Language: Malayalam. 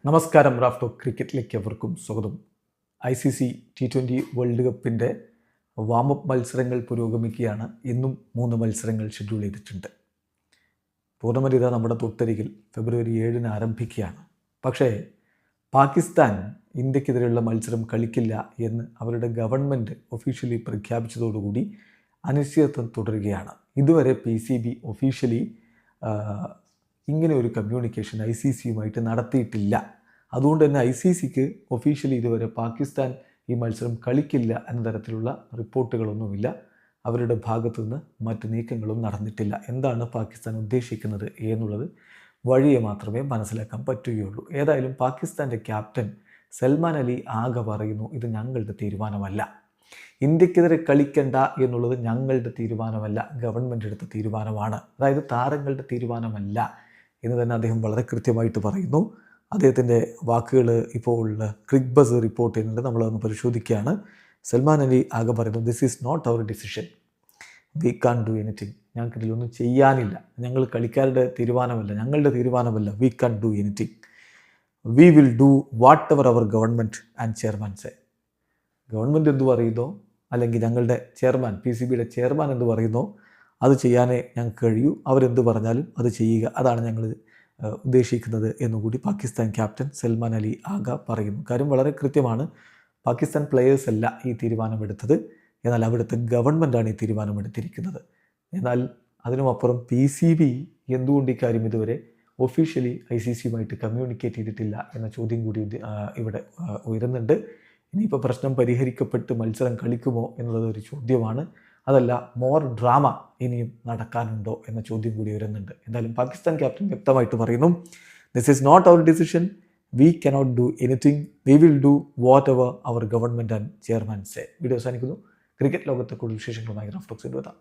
നമസ്കാരം. റാഫ്റ്റോ ക്രിക്കറ്റിലേക്ക് എവർക്കും സ്വാഗതം. ICC T20 വേൾഡ് കപ്പിൻ്റെ വാമപ്പ് മത്സരങ്ങൾ പുരോഗമിക്കുകയാണ്. ഇന്നും 3 മത്സരങ്ങൾ ഷെഡ്യൂൾ ചെയ്തിട്ടുണ്ട്. ടൂർണമെൻറ്റ് നമ്മുടെ തൊട്ടരികിൽ ഫെബ്രുവരി 7 ആരംഭിക്കുകയാണ്. പക്ഷേ പാകിസ്ഥാൻ ഇന്ത്യക്കെതിരെയുള്ള മത്സരം കളിക്കില്ല എന്ന് അവരുടെ ഗവൺമെൻറ് ഒഫീഷ്യലി പ്രഖ്യാപിച്ചതോടുകൂടി അനിശ്ചിതത്വം തുടരുകയാണ്. ഇതുവരെ PCB ഒഫീഷ്യലി ഇങ്ങനെ ഒരു കമ്മ്യൂണിക്കേഷൻ ICCയുമായിട്ട് നടത്തിയിട്ടില്ല. അതുകൊണ്ട് തന്നെ ICCക്ക് ഒഫീഷ്യലി ഇതുവരെ പാകിസ്ഥാൻ ഈ മത്സരം കളിക്കില്ല എന്ന തരത്തിലുള്ള റിപ്പോർട്ടുകളൊന്നുമില്ല. അവരുടെ ഭാഗത്തുനിന്ന് മറ്റ് നീക്കങ്ങളും നടന്നിട്ടില്ല. എന്താണ് പാകിസ്ഥാൻ ഉദ്ദേശിക്കുന്നത് എന്നുള്ളത് വഴിയെ മാത്രമേ മനസ്സിലാക്കാൻ പറ്റുകയുള്ളൂ. ഏതായാലും പാകിസ്ഥാൻ്റെ ക്യാപ്റ്റൻ സൽമാൻ അലി ആകെ പറയുന്നു, ഇത് ഞങ്ങളുടെ തീരുമാനമല്ല, ഇന്ത്യക്കെതിരെ കളിക്കണ്ട എന്നുള്ളത് ഞങ്ങളുടെ തീരുമാനമല്ല, ഗവൺമെൻറ് എടുത്ത തീരുമാനമാണ്, അതായത് താരങ്ങളുടെ തീരുമാനമല്ല എന്ന് തന്നെ അദ്ദേഹം വളരെ കൃത്യമായിട്ട് പറയുന്നു. അദ്ദേഹത്തിൻ്റെ വാക്കുകൾ ഇപ്പോൾ ക്രിക്ക് ബസ് റിപ്പോർട്ട് ചെയ്യുന്നുണ്ട്. നമ്മളതൊന്ന് പരിശോധിക്കുകയാണ്. സൽമാൻ അലി ആകെ പറയുന്നു, this is not our decision, we can do anything, ഞങ്ങൾക്കിതിലൊന്നും ചെയ്യാനില്ല, ഞങ്ങൾ കളിക്കാരുടെ തീരുമാനമല്ല, ഞങ്ങളുടെ തീരുമാനമല്ല, we can do anything, we will do whatever our government and chairman say. Government എന്ത് പറയുന്നോ, അല്ലെങ്കിൽ ഞങ്ങളുടെ ചെയർമാൻ PCBയുടെ ചെയർമാൻ എന്ത് പറയുന്നോ അത് ചെയ്യാനേ ഞങ്ങൾക്ക് കഴിയൂ, അവരെന്ത് പറഞ്ഞാലും അത് ചെയ്യുക, അതാണ് ഞങ്ങൾ ഉദ്ദേശിക്കുന്നത് എന്നുകൂടി പാകിസ്ഥാൻ ക്യാപ്റ്റൻ സൽമാൻ അലി ആഗ പറയുന്നു. കാര്യം വളരെ കൃത്യമാണ്. പാകിസ്ഥാൻ പ്ലെയേഴ്സ് അല്ല ഈ തീരുമാനമെടുത്തത്, എന്നാൽ അവിടുത്തെ ഗവൺമെൻറ്റാണ് ഈ തീരുമാനമെടുത്തിരിക്കുന്നത്. എന്നാൽ അതിനുമപ്പുറം PCB എന്തുകൊണ്ട് ഇക്കാര്യം ഇതുവരെ ഒഫീഷ്യലി ICCയുമായിട്ട് കമ്മ്യൂണിക്കേറ്റ് ചെയ്തിട്ടില്ല എന്ന ചോദ്യം കൂടി ഇവിടെ ഉയരുന്നുണ്ട്. ഇനിയിപ്പോൾ പ്രശ്നം പരിഹരിക്കപ്പെട്ട് മത്സരം കളിക്കുമോ എന്നുള്ളത് ഒരു ചോദ്യമാണ്. അതല്ല മോർ ഡ്രാമ ഇനിയും നടക്കാനുണ്ടോ എന്ന ചോദ്യം കൂടി വരുന്നുണ്ട്. എന്തായാലും പാകിസ്ഥാൻ ക്യാപ്റ്റൻ വ്യക്തമായിട്ട് പറയുന്നു, this is not our decision, we cannot do anything, we will do whatever our government and chairman say. Video അവസാനിക്കുന്നു. ക്രിക്കറ്റ് ലോകത്തെ കൂടുതൽ വിശേഷങ്ങളുമായി റാഫ്റ്റോക്സിൽ എത്താം.